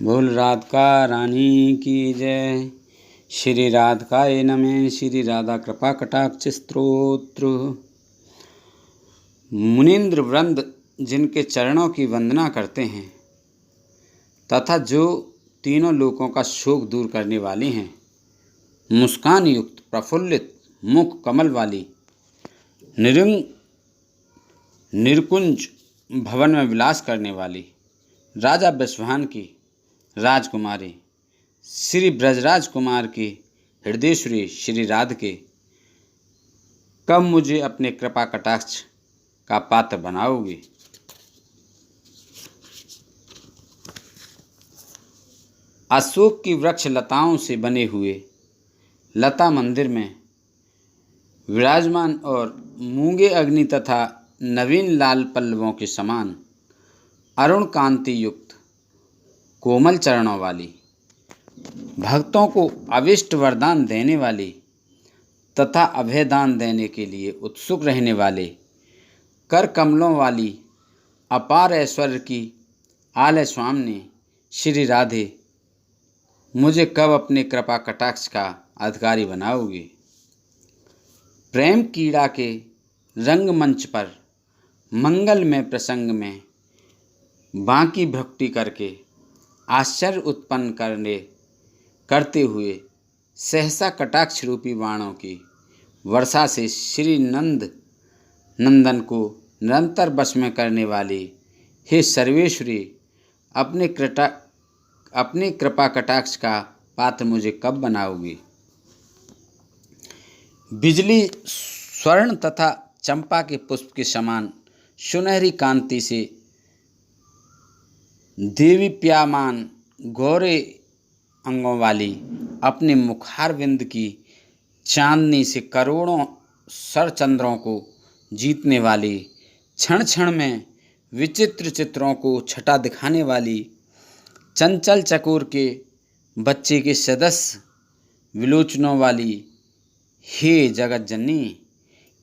बोल राधिका रानी की जय। श्री राधिकाय नमः। श्री राधा कृपा कटाक्ष स्तोत्र। मुनीन्द्र वृंद जिनके चरणों की वंदना करते हैं तथा जो तीनों लोकों का शोक दूर करने वाली हैं, मुस्कान युक्त प्रफुल्लित मुख कमल वाली, निरकुंज भवन में विलास करने वाली, राजा विश्वान की राजकुमारी, श्री ब्रजराज कुमार की हृदयेश्वरी श्री राधिके, कब मुझे अपने कृपा कटाक्ष का पात्र बनाओगी। अशोक की वृक्ष लताओं से बने हुए लता मंदिर में विराजमान और मूंगे अग्नि तथा नवीन लाल पल्लवों के समान अरुण कांति युक्त कोमल चरणों वाली, भक्तों को अविष्ट वरदान देने वाली तथा अभयदान देने के लिए उत्सुक रहने वाले, कर कमलों वाली, अपार ऐश्वर्य की आलय स्वामिनी श्री राधे, मुझे कब अपने कृपा कटाक्ष का अधिकारी बनाओगी। प्रेम कीड़ा के रंगमंच पर मंगलमय प्रसंग में बाकी भक्ति करके आश्चर्य उत्पन्न करते हुए सहसा कटाक्ष रूपी बाणों की वर्षा से श्री नंदन को निरंतर वश में करने वाली हे सर्वेश्वरी, अपने कृपा कटाक्ष का पात्र मुझे कब बनाओगी। बिजली स्वर्ण तथा चंपा के पुष्प के समान सुनहरी कांति से देवीप्यमान गौरे अंगों वाली, अपने मुखारविंद की चांदनी से करोड़ों सरचंद्रों को जीतने वाली, क्षण क्षण में विचित्र चित्रों को छटा दिखाने वाली, चंचल चकोर के बच्चे के सदस्य विलोचनों वाली, हे जगत जननी,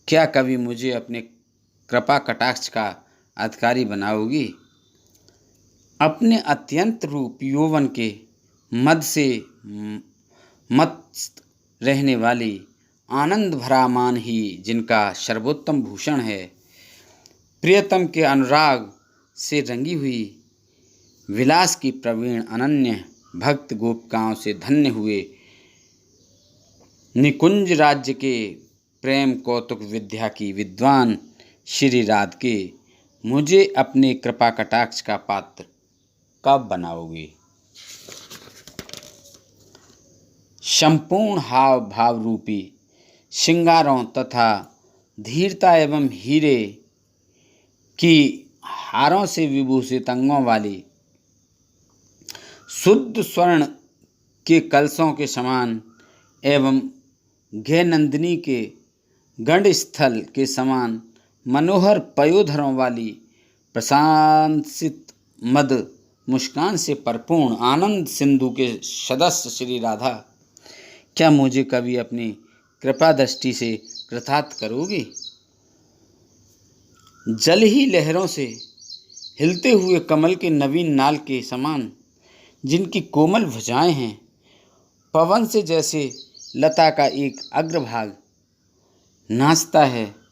क्या कभी मुझे अपने कृपा कटाक्ष का अधिकारी बनाओगी। अपने अत्यंत रूप यौवन के मद से मस्त रहने वाली, आनंद भरा मान ही जिनका सर्वोत्तम भूषण है, प्रियतम के अनुराग से रंगी हुई, विलास की प्रवीण अनन्य भक्त गोपिकाओं से धन्य हुए, निकुंज राज्य के प्रेम कौतुक विद्या की विद्वान श्री राधिके, मुझे अपने कृपा कटाक्ष का पात्र कब बनाओगी। संपूर्ण हाव भाव रूपी श्रृंगारों तथा धीरता एवं हीरे की हारों से विभूषित अंगों वाली, शुद्ध स्वर्ण के कलशों के समान एवं घे नंदिनी के गंड स्थल के समान मनोहर पयोधरों वाली, प्रशांसित मद मुस्कान से परिपूर्ण आनंद सिंधु के सदस्य श्री राधा, क्या मुझे कभी अपनी कृपा दृष्टि से कृतार्थ करोगी। जल ही लहरों से हिलते हुए कमल के नवीन नाल के समान जिनकी कोमल भुजाएं हैं, पवन से जैसे लता का एक अग्रभाग नाचता है,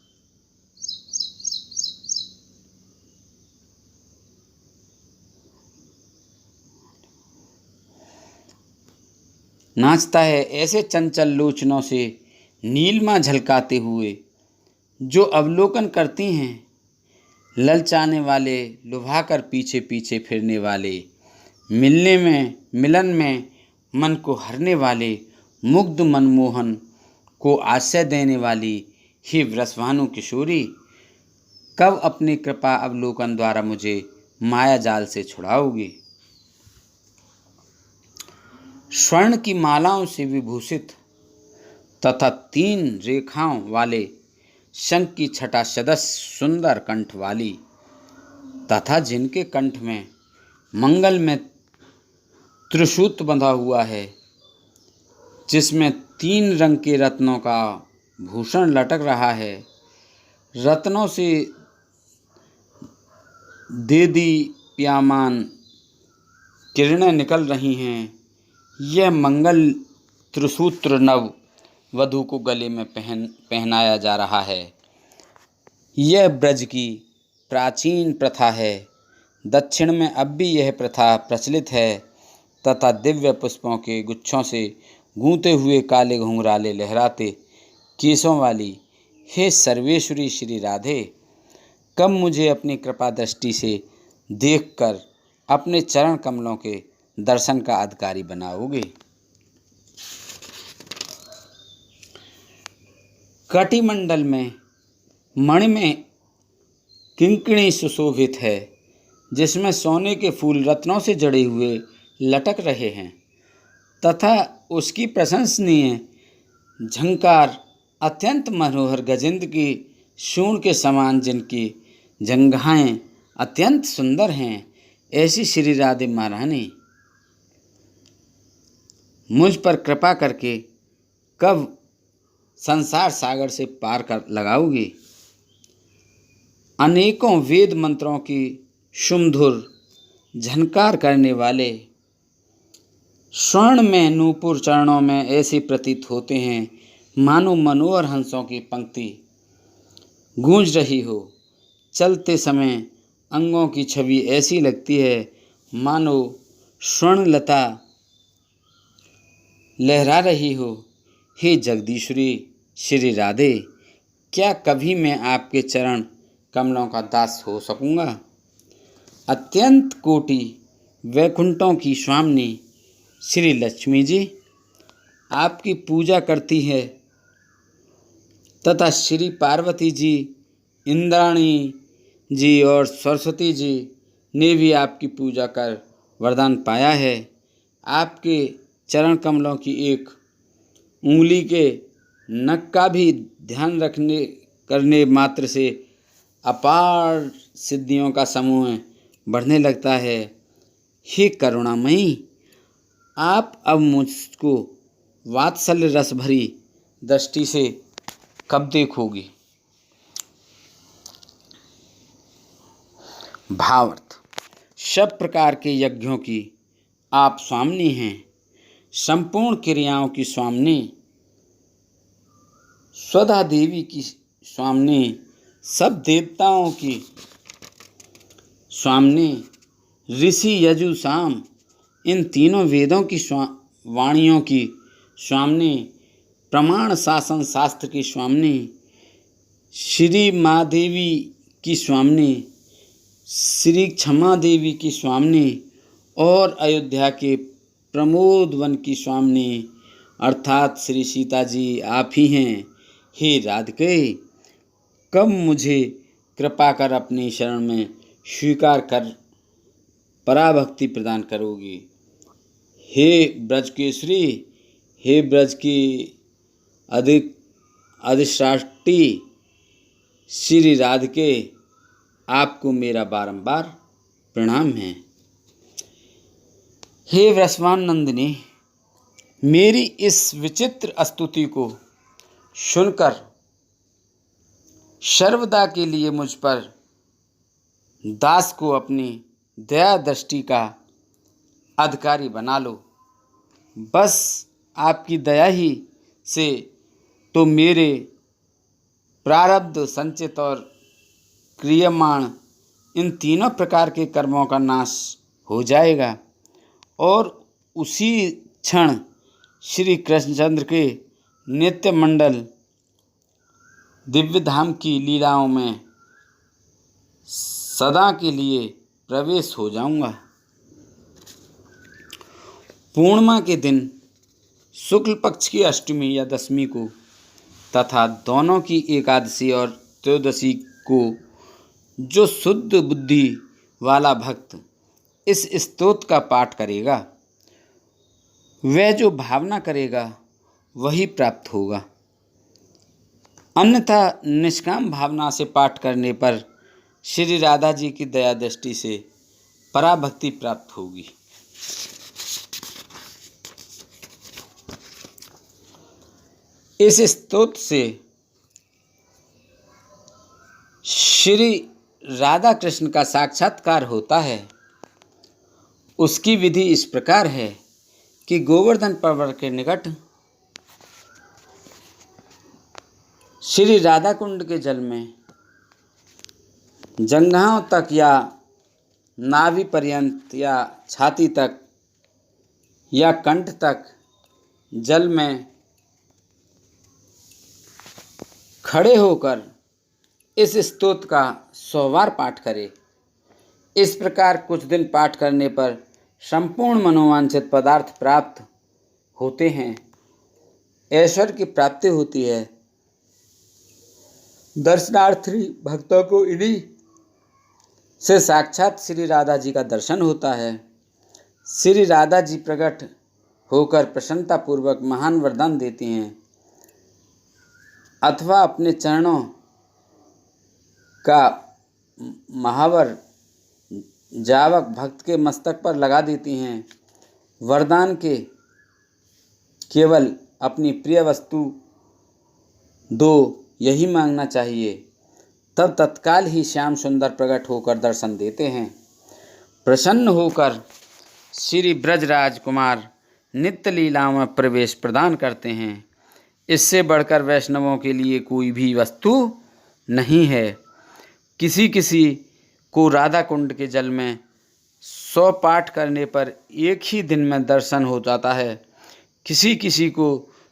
ऐसे चंचल लोचनों से नीलिमा झलकाते हुए जो अवलोकन करती हैं, ललचाने वाले, लुभाकर पीछे पीछे फिरने वाले, मिलन में मन को हरने वाले, मुग्ध मनमोहन को आश्रय देने वाली, हे वृषभानु किशोरी, कब अपनी कृपा अवलोकन द्वारा मुझे माया जाल से छुड़ाओगी। स्वर्ण की मालाओं से विभूषित तथा 3 रेखाओं वाले शंख की छटा सदस्य सुंदर कंठ वाली तथा जिनके कंठ में मंगल में त्रिशूल बंधा हुआ है, जिसमें 3 रंग के रत्नों का भूषण लटक रहा है, रत्नों से देदीप्यमान किरणें निकल रही हैं। यह मंगल त्रिसूत्र नव वधू को गले में पहनाया जा रहा है। यह ब्रज की प्राचीन प्रथा है। दक्षिण में अब भी यह प्रथा प्रचलित है तथा दिव्य पुष्पों के गुच्छों से गूंथे हुए काले घुंघराले लहराते केसों वाली हे सर्वेश्वरी श्री राधे, कब मुझे अपनी कृपा दृष्टि से देखकर अपने चरण कमलों के दर्शन का अधिकारी बनाओगे। कटिमंडल में मणि में किंकिणी सुशोभित है, जिसमें सोने के फूल रत्नों से जड़े हुए लटक रहे हैं तथा उसकी प्रशंसनीय झंकार अत्यंत मनोहर गजेंद्र की शूण के समान, जिनकी जंघाएं अत्यंत सुंदर हैं, ऐसी श्री राधे महारानी मुझ पर कृपा करके कब संसार सागर से पार कर लगाओगी। अनेकों वेद मंत्रों की सुमधुर झनकार करने वाले स्वर्ण में नूपुर चरणों में ऐसे प्रतीत होते हैं मानो मनोहर हंसों की पंक्ति गूंज रही हो। चलते समय अंगों की छवि ऐसी लगती है मानो स्वर्णलता लहरा रही हो। हे जगदीश्वरी श्री राधे, क्या कभी मैं आपके चरण कमलों का दास हो सकूँगा। अत्यंत कोटि वैकुंठों की स्वामिनी श्री लक्ष्मी जी आपकी पूजा करती है तथा श्री पार्वती जी, इंद्राणी जी और सरस्वती जी ने भी आपकी पूजा कर वरदान पाया है। आपके चरण कमलों की एक उंगली के नख का भी ध्यान करने मात्र से अपार सिद्धियों का समूह बढ़ने लगता है। हे करुणामयी, आप अब मुझको वात्सल्य रस भरी दृष्टि से कब देखोगी। भावार्थ, सब प्रकार के यज्ञों की आप स्वामिनी हैं, संपूर्ण क्रियाओं की स्वामिनी, स्वधा देवी की स्वामिनी, सब देवताओं की स्वामिनी, ऋषि यजु साम इन तीनों वेदों की वाणियों की स्वामिनी, प्रमाण शासन शास्त्र की स्वामिनी, श्री महादेवी की स्वामिनी, श्री क्षमा देवी की स्वामिनी और अयोध्या के प्रमोद वन की स्वामिनी अर्थात श्री सीता जी आप ही हैं। हे राधिके, कब मुझे कृपा कर अपनी शरण में स्वीकार कर पराभक्ति प्रदान करोगी। हे ब्रज केसरी, हे ब्रज की अधिष्ठात्री श्री राधिके, आपको मेरा बारंबार प्रणाम है। हे वृषभान नंदिनी, मेरी इस विचित्र स्तुति को सुनकर सर्वदा के लिए मुझ पर दास को अपनी दया दृष्टि का अधिकारी बना लो। बस आपकी दया ही से तो मेरे प्रारब्ध संचित और क्रियमाण इन तीनों प्रकार के कर्मों का नाश हो जाएगा और उसी क्षण श्री कृष्णचंद्र के नित्य मंडल दिव्य धाम की लीलाओं में सदा के लिए प्रवेश हो जाऊंगा। पूर्णिमा के दिन शुक्ल पक्ष की अष्टमी या दशमी को तथा दोनों की एकादशी और त्रयोदशी को जो शुद्ध बुद्धि वाला भक्त इस स्तोत्र का पाठ करेगा, वह जो भावना करेगा वही प्राप्त होगा। अन्यथा निष्काम भावना से पाठ करने पर श्री राधा जी की दया दृष्टि से पराभक्ति प्राप्त होगी। इस स्तोत्र से श्री राधा कृष्ण का साक्षात्कार होता है। उसकी विधि इस प्रकार है कि गोवर्धन पर्वत के निकट श्री राधा कुंड के जल में जंघाओं तक या नाभि पर्यंत या छाती तक या कंठ तक जल में खड़े होकर इस स्तोत्र का 100 बार पाठ करें। इस प्रकार कुछ दिन पाठ करने पर संपूर्ण मनोवांछित पदार्थ प्राप्त होते हैं, ऐश्वर्य की प्राप्ति होती है। दर्शनार्थी भक्तों को इन्हीं से साक्षात श्री राधा जी का दर्शन होता है। श्री राधा जी प्रकट होकर प्रसन्नतापूर्वक महान वरदान देती हैं अथवा अपने चरणों का महावर जावक भक्त के मस्तक पर लगा देती हैं। वरदान के केवल अपनी प्रिय वस्तु दो, यही मांगना चाहिए। तब तत्काल ही श्याम सुंदर प्रकट होकर दर्शन देते हैं। प्रसन्न होकर श्री ब्रजराज कुमार नित्य लीलाओं में प्रवेश प्रदान करते हैं। इससे बढ़कर वैष्णवों के लिए कोई भी वस्तु नहीं है। किसी किसी को राधा कुंड के जल में 100 पाठ करने पर एक ही दिन में दर्शन हो जाता है, किसी किसी को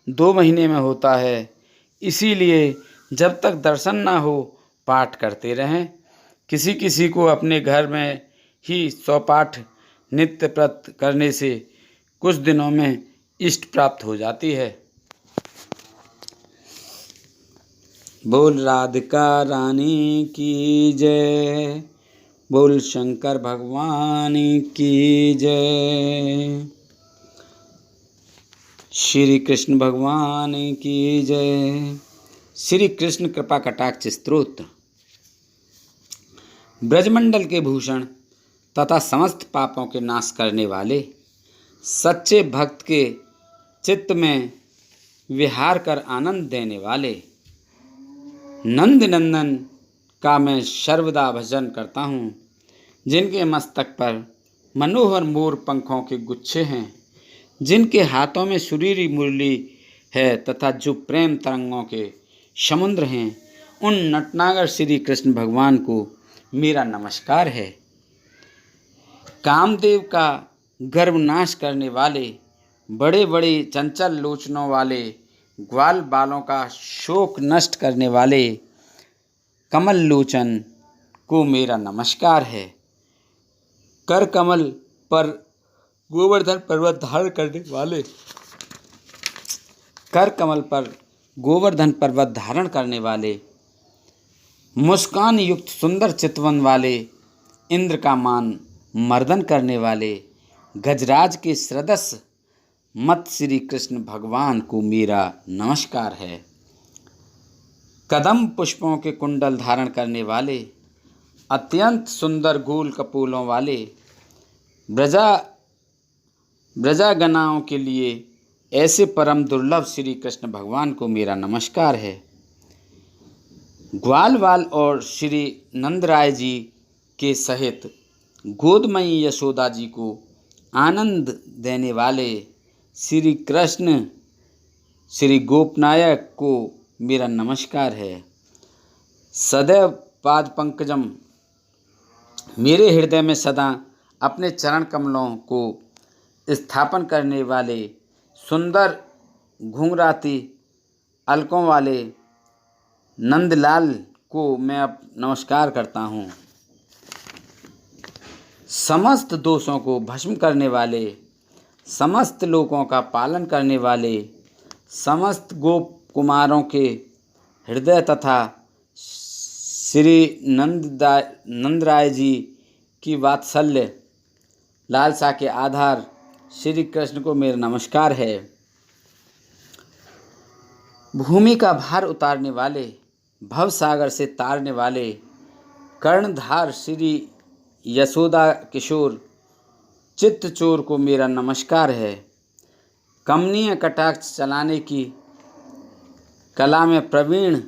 2 महीने में होता है। इसीलिए जब तक दर्शन ना हो पाठ करते रहें। किसी किसी को अपने घर में ही 100 पाठ नित्य प्रत करने से कुछ दिनों में इष्ट प्राप्त हो जाती है। बोल राधिका रानी की जय, बोल शंकर भगवान की जय, श्री कृष्ण भगवान की जय। श्री कृष्ण कृपा कटाक्ष स्तोत्र। ब्रजमंडल के भूषण तथा समस्त पापों के नाश करने वाले, सच्चे भक्त के चित्त में विहार कर आनंद देने वाले नंद नंदन का मैं सर्वदा भजन करता हूँ, जिनके मस्तक पर मनोहर मोर पंखों के गुच्छे हैं, जिनके हाथों में सुरीली मुरली है तथा जो प्रेम तरंगों के समुद्र हैं, उन नटनागर श्री कृष्ण भगवान को मेरा नमस्कार है। कामदेव का गर्व नाश करने वाले, बड़े बड़े चंचल लोचनों वाले, ग्वाल बालों का शोक नष्ट करने वाले कमल लोचन को मेरा नमस्कार है। कर कमल पर गोवर्धन पर्वत धारण करने वाले, कर कमल पर गोवर्धन पर्वत धारण करने वाले, मुस्कान युक्त सुंदर चितवन वाले, इंद्र का मान मर्दन करने वाले, गजराज के सदस्य मत श्री कृष्ण भगवान को मेरा नमस्कार है। कदम पुष्पों के कुंडल धारण करने वाले, अत्यंत सुंदर गोल कपोलों वाले, ब्रजागनाओं के लिए ऐसे परम दुर्लभ श्री कृष्ण भगवान को मेरा नमस्कार है। ग्वालवाल और श्री नंदराय जी के सहित गोदमयी यशोदा जी को आनंद देने वाले श्री कृष्ण श्री गोपनायक को मेरा नमस्कार है। सदैव पाद पंकजम, मेरे हृदय में सदा अपने चरण कमलों को स्थापन करने वाले सुंदर घुंघराती अलकों वाले नंदलाल को मैं अब नमस्कार करता हूँ। समस्त दोषों को भस्म करने वाले, समस्त लोकों का पालन करने वाले, समस्त गोप कुमारों के हृदय तथा श्री नंदराय जी की वात्सल्य लालसा के आधार श्री कृष्ण को मेरा नमस्कार है। भूमि का भार उतारने वाले, भव सागर से तारने वाले, कर्णधार श्री यशोदा किशोर चित्त चोर को मेरा नमस्कार है। कमनीय कटाक्ष चलाने की कला में प्रवीण,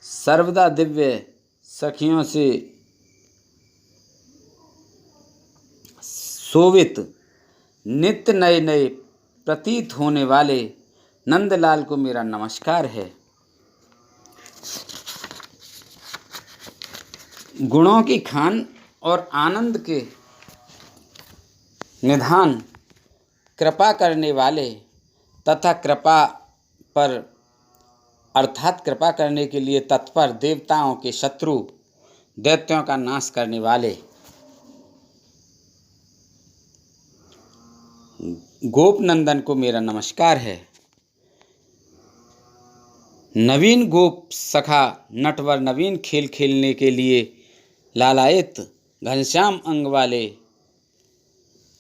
सर्वदा दिव्य सखियों से शोभित नित्य नए नए प्रतीत होने वाले नंदलाल को मेरा नमस्कार है। गुणों की खान और आनंद के निधान कृपा करने वाले तथा कृपा पर अर्थात कृपा करने के लिए तत्पर देवताओं के शत्रु दैत्यों का नाश करने वाले गोपनंदन को मेरा नमस्कार है। नवीन गोप सखा नटवर नवीन खेल खेलने के लिए लालायित घनश्याम अंग वाले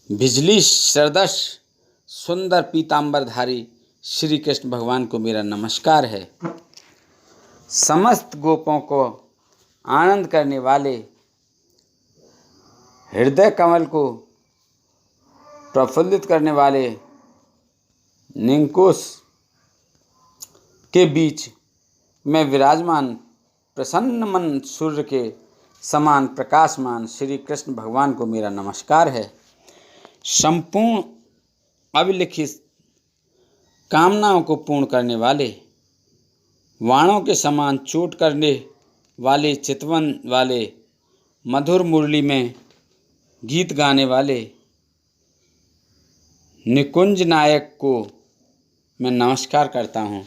बिजली सदृश सुंदर पीतांबरधारी श्री कृष्ण भगवान को मेरा नमस्कार है। समस्त गोपों को आनंद करने वाले हृदय कमल को प्रफुल्लित करने वाले निंकुश के बीच में विराजमान प्रसन्न मन सूर्य के समान प्रकाशमान श्री कृष्ण भगवान को मेरा नमस्कार है। संपूर्ण अभिलिखित कामनाओं को पूर्ण करने वाले वाणों के समान चोट करने वाले चितवन वाले मधुर मुरली में गीत गाने वाले निकुंज नायक को मैं नमस्कार करता हूँ।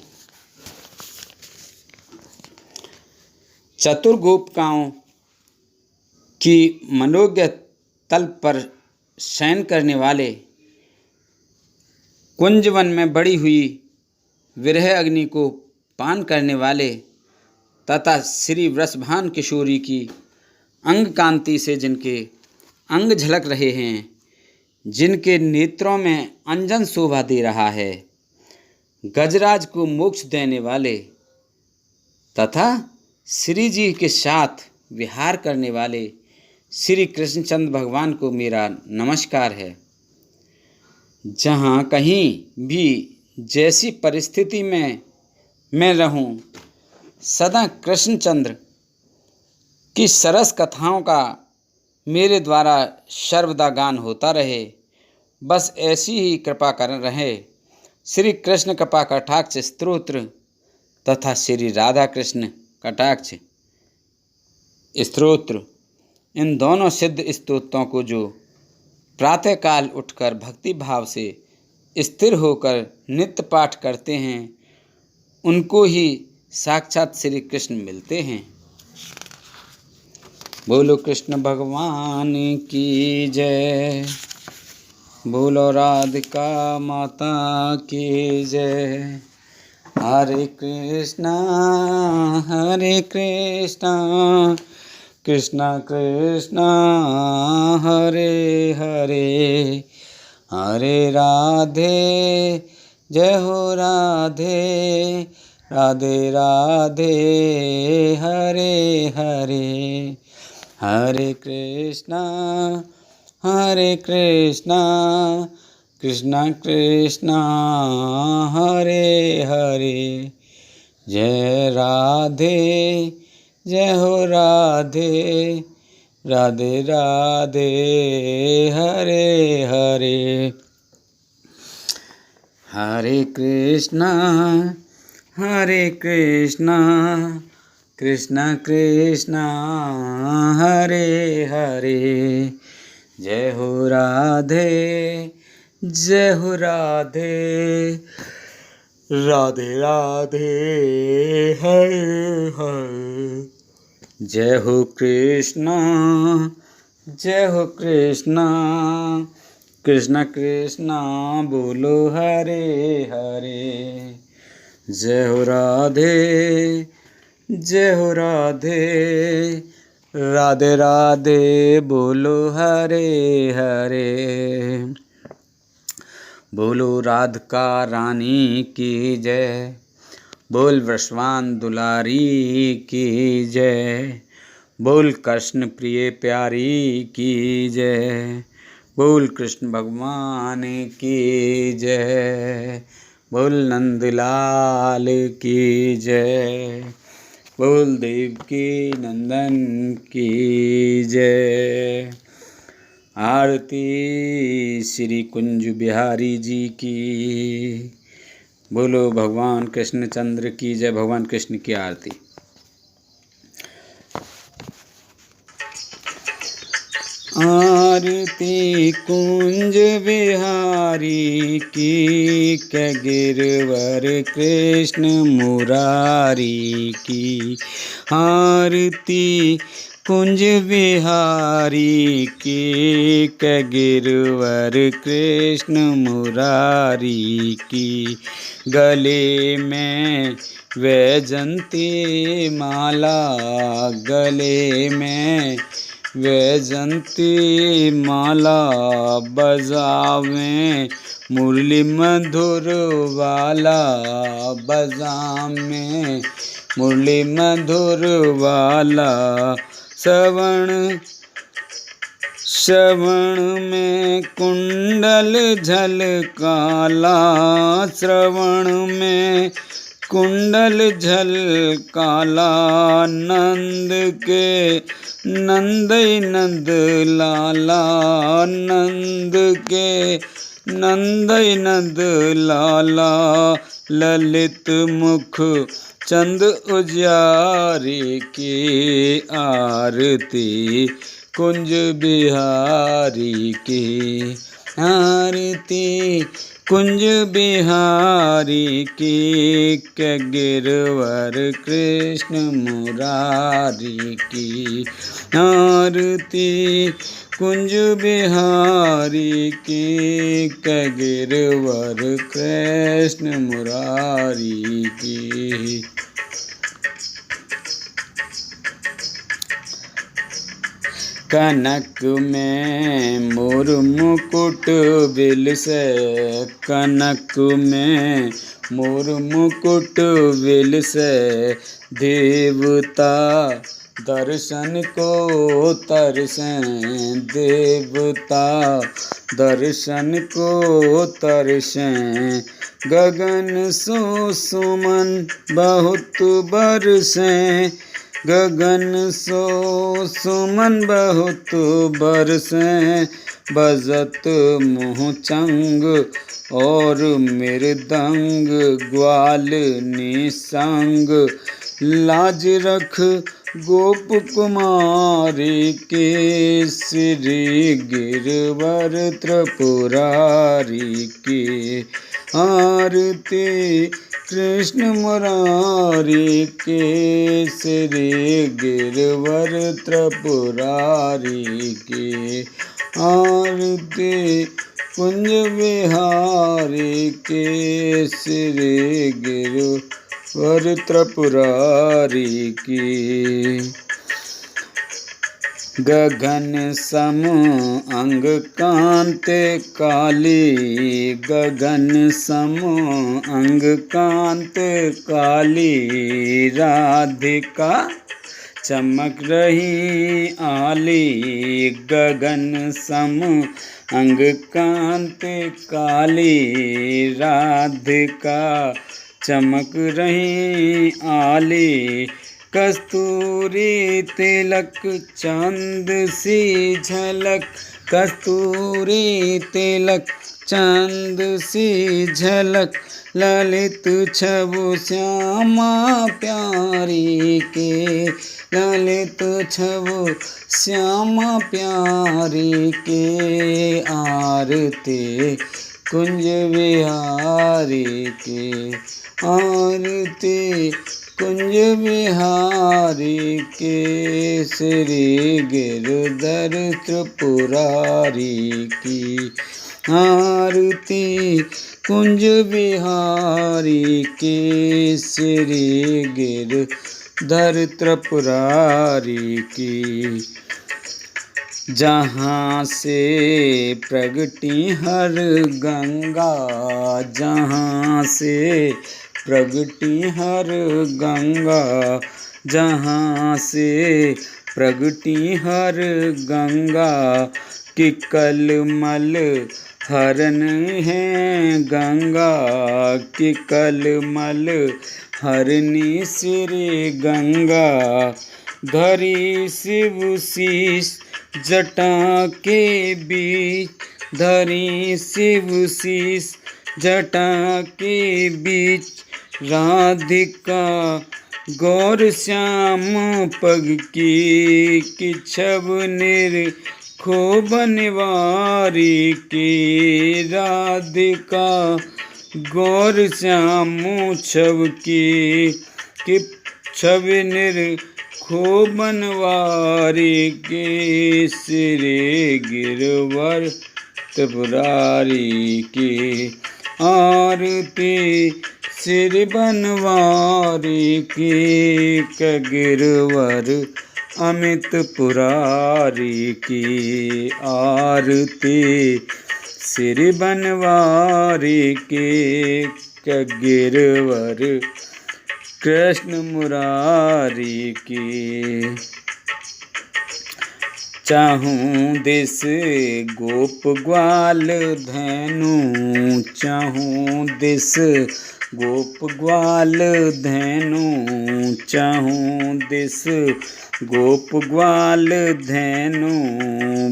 चतुर गोपिकाओं की मनोज्ञ तल पर शयन करने वाले कुंजवन में बड़ी हुई विरह अग्नि को पान करने वाले तथा श्री वृषभान किशोरी की अंग कांति से जिनके अंग झलक रहे हैं, जिनके नेत्रों में अंजन शोभा दे रहा है, गजराज को मोक्ष देने वाले तथा श्री जी के साथ विहार करने वाले श्री कृष्णचंद्र भगवान को मेरा नमस्कार है। जहाँ कहीं भी जैसी परिस्थिति में मैं रहूं, सदा कृष्णचंद्र की सरस कथाओं का मेरे द्वारा सर्वदा गान होता रहे। बस ऐसी ही कृपा कर रहे। श्री कृष्ण कृपा कटाक्ष स्तोत्र तथा श्री राधा कृष्ण कटाक्ष स्तोत्र, इन दोनों सिद्ध स्तोत्रों को जो प्रातःकाल उठकर भक्ति भाव से स्थिर होकर नित्य पाठ करते हैं, उनको ही साक्षात श्री कृष्ण मिलते हैं। बोलो कृष्ण भगवान की जय, बोलो राधिका माता की जय। हरे कृष्णा कृष्णा कृष्णा हरे हरे, हरे राधे जय हो राधे, राधे राधे हरे हरे। हरे कृष्णा कृष्णा कृष्णा हरे हरे, जय राधे जय हो राधे, राधे राधे हरे हरे। हरे कृष्णा कृष्णा कृष्णा हरे हरे, जय हो राधे जय हो राधे, राधे राधे हरे हरे। जय हो कृष्णा कृष्णा कृष्णा बोलो हरे हरे। जय हो राधे राधे राधे बोलो हरे हरे। बोलो राधिका रानी की जय, बोल वृषभान दुलारी की जय, बोल कृष्ण प्रिय प्यारी की जय, बोल कृष्ण भगवान की जय, बोल नंदलाल की जय, बोल देवकी नंदन की जय। आरती श्री कुंज बिहारी जी की। बोलो भगवान कृष्णचंद्र की जय। भगवान कृष्ण की आरती। आरती कुंज बिहारी की, के गिरवर कृष्ण मुरारी की। आरती कुंज बिहारी की, के गिरवर कृष्ण मुरारी की। गले में वैजंती माला, गले में वैजंती माला, बजावें मुरली मधुर वाला, बजावें मुरली मधुर वाला। श्रवण में कुंडल झलकाला, श्रवण में कुंडल झलकाला। नंद के नंदई नंद लाला, नंद के नंदई नंद लाला। ललित मुख चंद उजियारे की, आरती कुंज बिहारी की। आरती कुंज बिहारी की, के गिरवर कृष्ण मुरारी की। आरती कुंज बिहारी की, के गिरवर कृष्ण मुरारी की। कनक में मोर मुकुट बिल से, कनक में मोर मुकुट बिल से। देवता दर्शन को तरसें, देवता दर्शन को तरसें। गगन सो सुमन बहुत बरसें, गगन सो सुमन बहुत बरसें। बजत मुँह चंग और मृदंग, ग्वाल निसंग। लाज रख गोप कुमारी के, श्री गिरवर त्रिपुरारी की। आरती कृष्ण मुरारी के, श्री गिरवर त्रिपुरारी की। आरती कुंज बिहारी के, श्री गिरवर त्रिपुरारी की। गगन सम अंग कांते काली, गगन सम अंग कांते काली। राधिका चमक रही आली, गगन सम अंग कांते काली। राधिका चमक रही आली। कस्तूरी तिलक चांद सी झलक, कस्तूरी तिलक चांद सी झलक। ललित छवि श्यामा प्यारी के, ललित छवि श्यामा प्यारी के। आरती कुंज बिहारी के, आरती कुंज बिहारी के, श्री गिरधर त्रिपुरारी की। आरती कुंज बिहारी के, श्री गिरधर त्रिपुरारी की। जहाँ से प्रगटी हर गंगा, जहाँ से प्रगटी हर गंगा। जहाँ से प्रगटी हर गंगा। कि कलमल हरन है गंगा, कि कलमल हरनी श्री गंगा। धरी शिव शीश जटा के बीच, धरी शिव शीश जटा के बीच, राधिका गौर श्याम पग की, किछव निरखो बनवारी के, राधिका गौर श्याम छव की, कि छव निरखो बनवारी के, सिरे गिरवर त्रिपुरारी की, आरती सिर बनवारी की, गिरवर अमित पुरारी की, आरती सिर बनवारी की, गिरवर कृष्ण मुरारी की। चाहूं दिस गोप ग्वाल धैनु, चाहूं दिस गोप ग्वाल धैनु, चाहूं दिस गोप ग्वाल धैनु,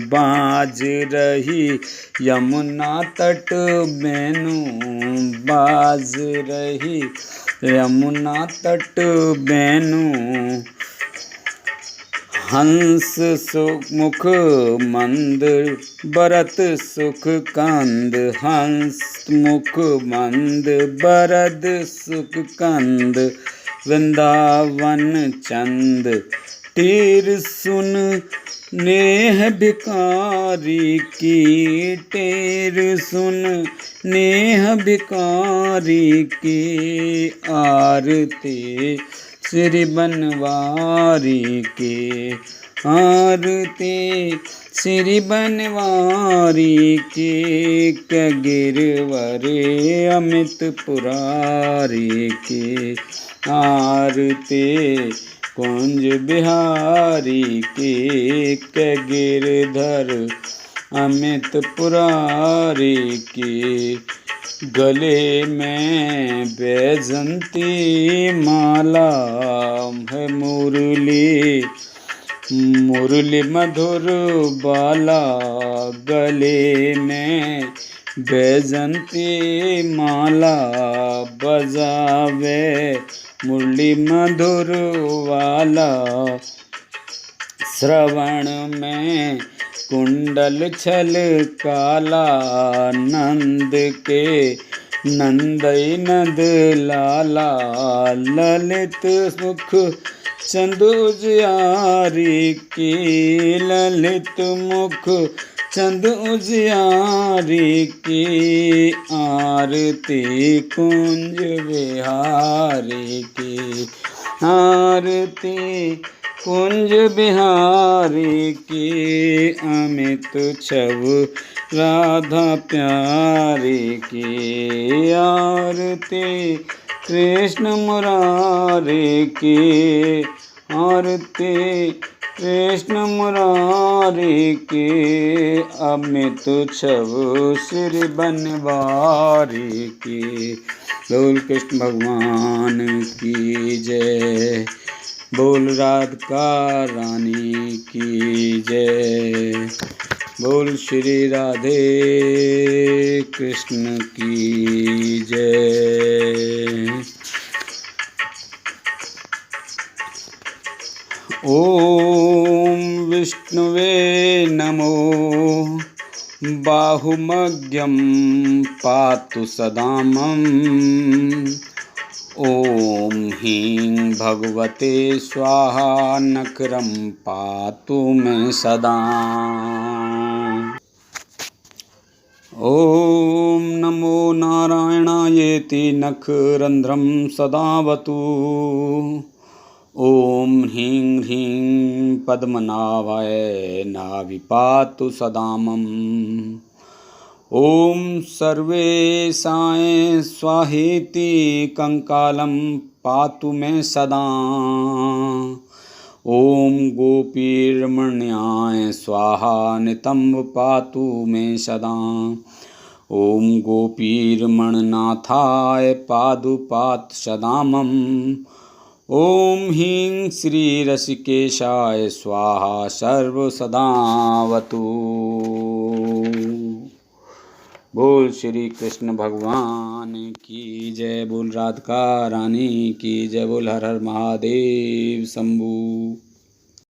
बाज रही यमुना तट बैनु, बाज रही यमुना तट बैनु, हंस सुमुख मंद बरत सुख कंद, हंस मुख मंद बरद सुख कंद, वृंदावन चंद तीर सुन नेह भिकारी की, टेर सुन नेह भिकारी की, आरती श्री बनवारी के, आरती श्री बनवारी के, गिरवर अमित पुरारी के, आरती कुंज बिहारी के, गिरधर अमित पुरारी के, गले में बैजंती माला है, मुरली मुरली मधुर बाला, गले में बैजंती माला, बजावे मुरली मधुर वाला, श्रवण में कुंडल छल काला, नंद के नंदई नंद लाला, ललित मुख चंद उजियारी की, ललित मुख चंद उजियारी की, आरती कुंज बिहारी की, आरती कुंज बिहारी की, अमित छव राधा प्यारी की, आरती कृष्ण मुरारी की, आरती कृष्ण मुरारी की, अमित छव श्री बनवारी की। बोल कृष्ण भगवान की जय, बोल राधिका रानी की जय, बोल श्री राधे कृष्ण की जय। ओम विष्णुवे नमो, बाहुमग्यं पातु सदा मम, ओम ह्रीं भगवते स्वाहा, नखरं पातु मे सदा। ओम नमो नारायणायेति नखरंध्रं सदावतु, ओम ह्रीं ह्रीं पद्मनाभाय नाभिपातु सदा मम, ओम सर्वेशाय स्वाहेति कंकालं पातु मे सदा, ओम गोपीरमण्याय स्वाहा नितंब पातु मे सदा, ओम गोपीरमणनाथाय पादुपात सदा मम, ओम ह्रीं श्री ऋषिकेशाय स्वाहा सर्व सदावतु। बोल श्री कृष्ण भगवान की जय, बोल राधिका रानी की जय, बोल हर हर महादेव शंभू।